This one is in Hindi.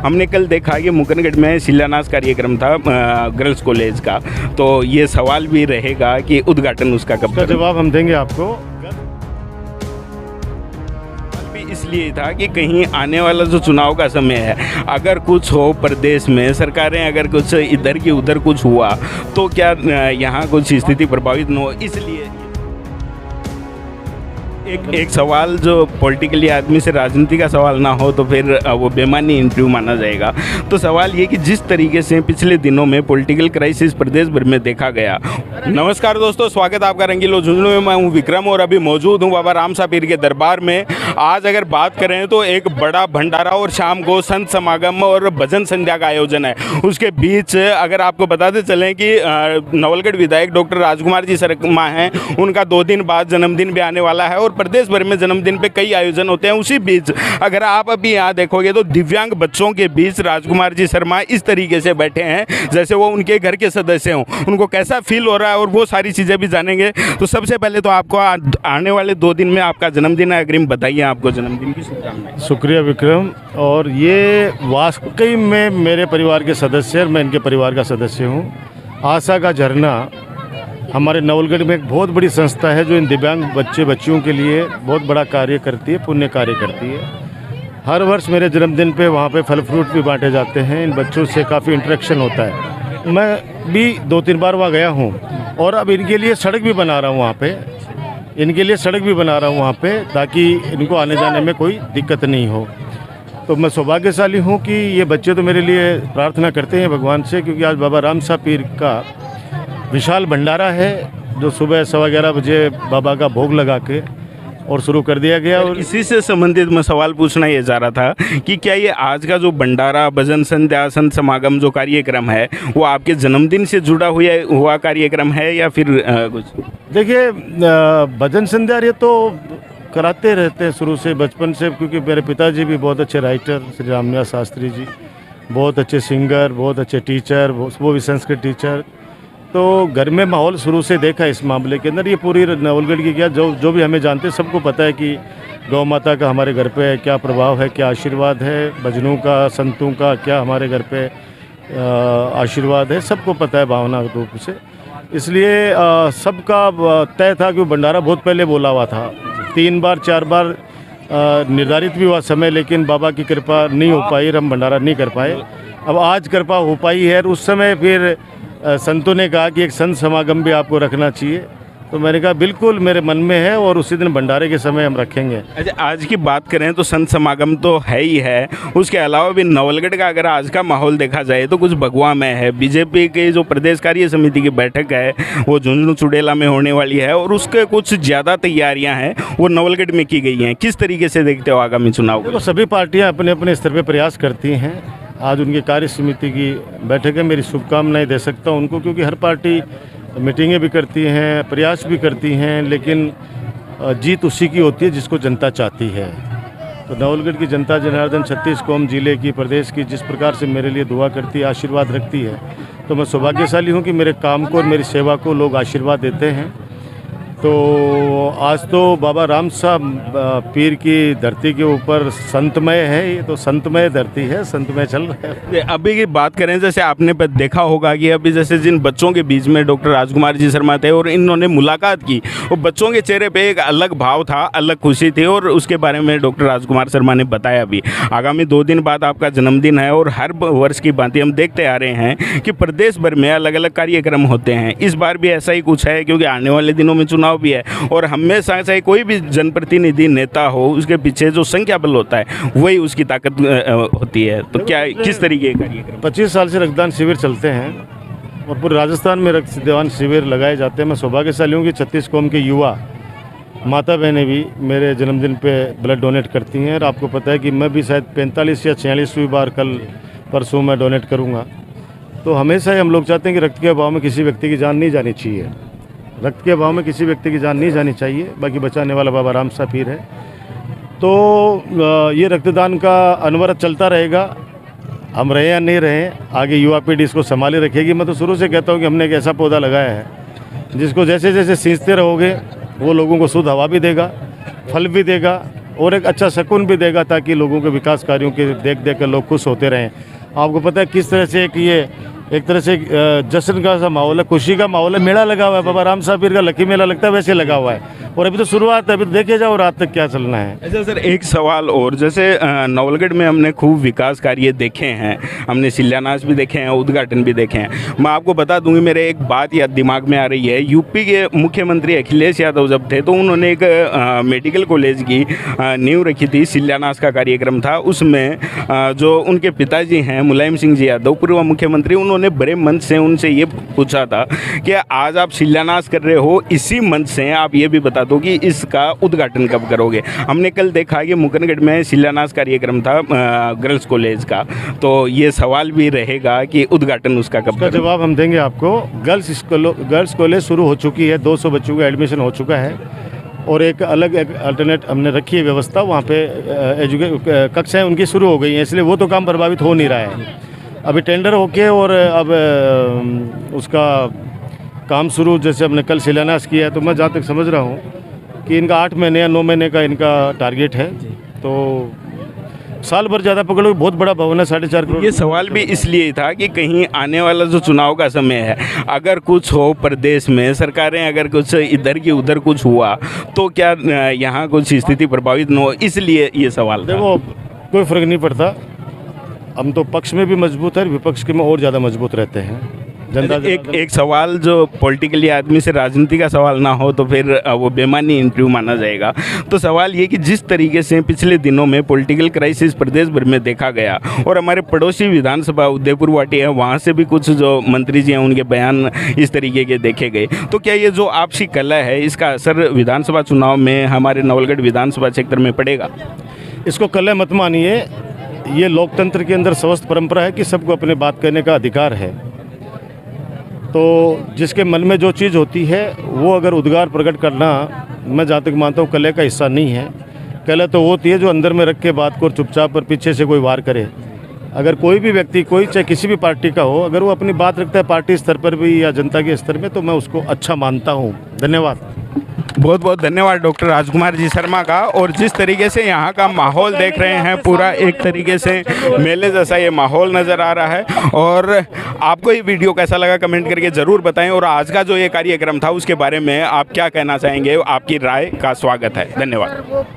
हमने कल देखा कि मुकरगढ़ में शिलान्यास कार्यक्रम था गर्ल्स कॉलेज का, तो ये सवाल भी रहेगा कि उद्घाटन उसका कब का जवाब हम देंगे आपको। इसलिए था कि कहीं आने वाला जो चुनाव का समय है, अगर कुछ हो प्रदेश में सरकारें, अगर कुछ इधर की उधर कुछ हुआ तो क्या यहाँ कुछ स्थिति प्रभावित न हो, इसलिए एक सवाल जो पॉलिटिकली आदमी से राजनीति का सवाल ना हो तो फिर वो बेमानी इंटरव्यू माना जाएगा। तो सवाल ये कि जिस तरीके से पिछले दिनों में पॉलिटिकल क्राइसिस प्रदेश भर में देखा गया। नमस्कार दोस्तों, स्वागत है आपका रंगीलो झुंझुनू में। मैं हूँ विक्रम और अभी मौजूद हूँ बाबा रामसा पीर के दरबार में। आज अगर बात करें तो एक बड़ा भंडारा और शाम को संत समागम और भजन संध्या का आयोजन है। उसके बीच अगर आपको बताते चलें कि नवलगढ़ विधायक डॉक्टर राजकुमार जी शर्मा हैं, उनका 2 दिन बाद जन्मदिन भी आने वाला है और प्रदेश भर में जन्मदिन पे कई आयोजन होते हैं। उसी बीच अगर आप अभी यहाँ देखोगे तो दिव्यांग बच्चों के बीच राजकुमार जी शर्मा इस तरीके से बैठे हैं जैसे वो उनके घर के सदस्य हों। उनको कैसा फील हो रहा है और वो सारी चीज़ें भी जानेंगे। तो सबसे पहले तो आपको आने वाले 2 दिन में आपका जन्मदिन है, अग्रिम बताइए, आपको जन्मदिन की शुभकामनाएं। शुक्रिया विक्रम। और ये वाकई में मेरे परिवार के सदस्य, मैं इनके परिवार का सदस्य हूँ। आशा का झरना हमारे नवलगढ़ में एक बहुत बड़ी संस्था है जो इन दिव्यांग बच्चियों के लिए बहुत बड़ा कार्य करती है, पुण्य कार्य करती है। हर वर्ष मेरे जन्मदिन पे वहाँ पे फल फ्रूट भी बांटे जाते हैं। इन बच्चों से काफ़ी इंटरेक्शन होता है। मैं भी 2-3 बार वहाँ गया हूँ और अब इनके लिए सड़क भी बना रहा हूँ वहाँ पे, ताकि इनको आने जाने में कोई दिक्कत नहीं हो। तो मैं सौभाग्यशाली हूँ कि ये बच्चे तो मेरे लिए प्रार्थना करते हैं भगवान से, क्योंकि आज बाबा रामसा पीर का विशाल भंडारा है जो सुबह 11:15 बजे बाबा का भोग लगा के और शुरू कर दिया गया। और इसी से संबंधित मैं सवाल पूछना ये चाह रहा था कि क्या ये आज का जो भंडारा, भजन संध्या, संत समागम जो कार्यक्रम है वो आपके जन्मदिन से जुड़ा हुआ कार्यक्रम है या फिर कुछ? देखिए, भजन संध्या ये तो कराते रहते हैं शुरू से, बचपन से, क्योंकि मेरे पिताजी भी बहुत अच्छे राइटर, श्री रामनिवास शास्त्री जी, बहुत अच्छे सिंगर, बहुत अच्छे टीचर, वो भी संस्कृत टीचर। तो घर में माहौल शुरू से देखा इस मामले के अंदर। ये पूरी नवलगढ़ की क्या जो भी हमें जानते हैं सबको पता है कि गौ माता का हमारे घर पे क्या प्रभाव है, क्या आशीर्वाद है, भजनों का, संतों का क्या हमारे घर पे आशीर्वाद है, सबको पता है भावना रूप से। इसलिए सबका तय था कि भंडारा बहुत पहले बोला हुआ था, 3 बार 4 बार निर्धारित भी हुआ समय, लेकिन बाबा की कृपा नहीं हो पाई, हम भंडारा नहीं कर पाए। अब आज कृपा हो पाई है। उस समय फिर संतों ने कहा कि एक संत समागम भी आपको रखना चाहिए, तो मैंने कहा बिल्कुल मेरे मन में है और उसी दिन भंडारे के समय हम रखेंगे। अच्छा, आज की बात करें तो संत समागम तो है ही है, उसके अलावा भी नवलगढ़ का अगर आज का माहौल देखा जाए तो कुछ भगवा में है। बीजेपी की जो प्रदेश कार्य समिति की बैठक है वो झुंझुनू चुड़ैला में होने वाली है और उसके कुछ ज़्यादा तैयारियाँ हैं वो नवलगढ़ में की गई हैं। किस तरीके से देखते हो आगामी चुनाव को? सभी पार्टियाँ अपने अपने स्तर पर प्रयास करती हैं। आज उनकी कार्य समिति की बैठक है, मेरी शुभकामनाएं दे सकता हूं उनको, क्योंकि हर पार्टी मीटिंगें भी करती हैं, प्रयास भी करती हैं, लेकिन जीत उसी की होती है जिसको जनता चाहती है। तो नवलगढ़ की जनता जनार्दन 36 कौम जिले की, प्रदेश की जिस प्रकार से मेरे लिए दुआ करती है, आशीर्वाद रखती है, तो मैं सौभाग्यशाली हूँ कि मेरे काम को और मेरी सेवा को लोग आशीर्वाद देते हैं। तो आज तो बाबा रामसा पीर की धरती के ऊपर संतमय है, ये तो संतमय धरती है, संतमय चल रहा है। अभी की बात करें, जैसे आपने देखा होगा कि अभी जैसे जिन बच्चों के बीच में डॉक्टर राजकुमार जी शर्मा थे और इन्होंने मुलाकात की, वो बच्चों के चेहरे पे एक अलग भाव था, अलग खुशी थी और उसके बारे में डॉक्टर राजकुमार शर्मा ने बताया भी। आगामी 2 दिन बाद आपका जन्मदिन है और हर वर्ष की भांति हम देखते आ रहे हैं कि प्रदेश भर में अलग अलग कार्यक्रम होते हैं। इस बार भी ऐसा ही कुछ है, क्योंकि आने वाले दिनों में चुनाव भी है और हमेशा चाहे कोई भी जनप्रतिनिधि नेता हो, उसके पीछे जो संख्या बल होता है वही उसकी ताकत होती है। तो क्या किस तरीके का कार्यक्रम? 25 साल से रक्तदान शिविर चलते हैं और पूरे राजस्थान में रक्तदान शिविर लगाए जाते हैं। मैं सौभाग्यशाली हूँ कि 36 कौम के युवा माता बहनें भी मेरे जन्मदिन पे ब्लड डोनेट करती हैं और आपको पता है कि मैं भी शायद 45 या 46वीं बार कल परसों मैं डोनेट करूँगा। तो हमेशा ही हम लोग चाहते हैं कि रक्त के अभाव में किसी व्यक्ति की जान नहीं जानी चाहिए, रक्त के अभाव में किसी व्यक्ति की जान नहीं जानी चाहिए। बाकी बचाने वाला बाबा रामसा पीर है। तो ये रक्तदान का अनवरत चलता रहेगा, हम रहे या नहीं रहे, आगे युवा पीढ़ी इसको संभाले रखेगी। मैं तो शुरू से कहता हूँ कि हमने एक ऐसा पौधा लगाया है जिसको जैसे जैसे सींचते रहोगे वो लोगों को शुद्ध हवा भी देगा, फल भी देगा और एक अच्छा सुकून भी देगा, ताकि लोगों के विकास कार्यों के देख देख कर लोग खुश होते रहें। आपको पता है किस तरह से कि ये एक तरह से जश्न का सा माहौल है, खुशी का माहौल है। मेला लगा हुआ है, बाबा राम साहब पीर का लकी मेला लगता है वैसे लगा हुआ है। और अभी तो शुरुआत है, अभी तो देखे जाओ रात तक क्या चलना है। अच्छा सर, एक सवाल और, जैसे नवलगढ़ में हमने खूब विकास कार्य देखे हैं, हमने शिलान्यास भी देखे हैं, उद्घाटन भी देखे हैं। मैं आपको बता दूंगी, मेरे एक बात याद दिमाग में आ रही है। यूपी के मुख्यमंत्री अखिलेश यादव जब थे तो उन्होंने एक मेडिकल कॉलेज की नींव रखी थी, शिलान्यास का कार्यक्रम था। उसमें जो उनके पिताजी हैं मुलायम सिंह जी यादव, पूर्व मुख्यमंत्री, उन्होंने बड़े मंच से उनसे ये पूछा था कि आज आप शिलान्यास कर रहे हो, इसी मंच से आप ये भी बता दो कि इसका उद्घाटन कब करोगे। हमने कल देखा कि मुकनगढ़ में शिलान्यास कार्यक्रम था गर्ल्स कॉलेज का, तो ये सवाल भी रहेगा कि उद्घाटन उसका कब का जवाब हम देंगे आपको। गर्ल्स कॉलेज शुरू हो चुकी है, 200 बच्चों का एडमिशन हो चुका है और एक अलग एक अल्टरनेट हमने रखी है व्यवस्था, वहाँ पे कक्षाएँ उनकी शुरू हो गई हैं, इसलिए वो तो काम प्रभावित हो नहीं रहा है। अभी टेंडर होके और अब उसका काम शुरू, जैसे हमने कल शिलान्यास किया है, तो मैं जहाँ तक समझ रहा हूँ कि इनका 8 महीने या 9 महीने का इनका टारगेट है। तो साल भर ज़्यादा पकड़ो, बहुत बड़ा भवन है, 4.5 करोड़। ये सवाल भी इसलिए था कि कहीं आने वाला जो चुनाव का समय है, अगर कुछ हो प्रदेश में सरकारें, अगर कुछ इधर की उधर कुछ हुआ तो क्या यहाँ कुछ स्थिति प्रभावित न हो, इसलिए ये सवाल था। देखो कोई फ़र्क नहीं पड़ता, हम तो पक्ष में भी मजबूत है, विपक्ष के में और ज़्यादा मजबूत रहते हैं। जनता एक सवाल जो पॉलिटिकली आदमी से राजनीति का सवाल ना हो तो फिर वो बेमानी इंटरव्यू माना जाएगा। तो सवाल ये कि जिस तरीके से पिछले दिनों में पॉलिटिकल क्राइसिस प्रदेश भर में देखा गया और हमारे पड़ोसी विधानसभा उदयपुर वाटी है, वहाँ से भी कुछ जो मंत्री जी हैं उनके बयान इस तरीके के देखे गए, तो क्या ये जो आपसी कला है इसका असर विधानसभा चुनाव में हमारे नवलगढ़ विधानसभा क्षेत्र में पड़ेगा? इसको कला मत मानिए, ये लोकतंत्र के अंदर स्वस्थ परंपरा है कि सबको अपने बात कहने का अधिकार है। तो जिसके मन में जो चीज़ होती है वो अगर उद्गार प्रकट करना, मैं जहाँ तक मानता हूँ कले का हिस्सा नहीं है। कला तो वो होती है जो अंदर में रख के बात को चुपचाप पर पीछे से कोई वार करे। अगर कोई भी व्यक्ति, कोई चाहे किसी भी पार्टी का हो, अगर वो अपनी बात रखता है पार्टी स्तर पर भी या जनता के स्तर में, तो मैं उसको अच्छा मानता हूँ। धन्यवाद। बहुत बहुत धन्यवाद डॉक्टर राजकुमार जी शर्मा का। और जिस तरीके से यहाँ का माहौल देख रहे हैं, पूरा एक तरीके से मेले जैसा ये माहौल नज़र आ रहा है। और आपको ये वीडियो कैसा लगा कमेंट करके ज़रूर बताएं। और आज का जो ये कार्यक्रम था उसके बारे में आप क्या कहना चाहेंगे, आपकी राय का स्वागत है। धन्यवाद।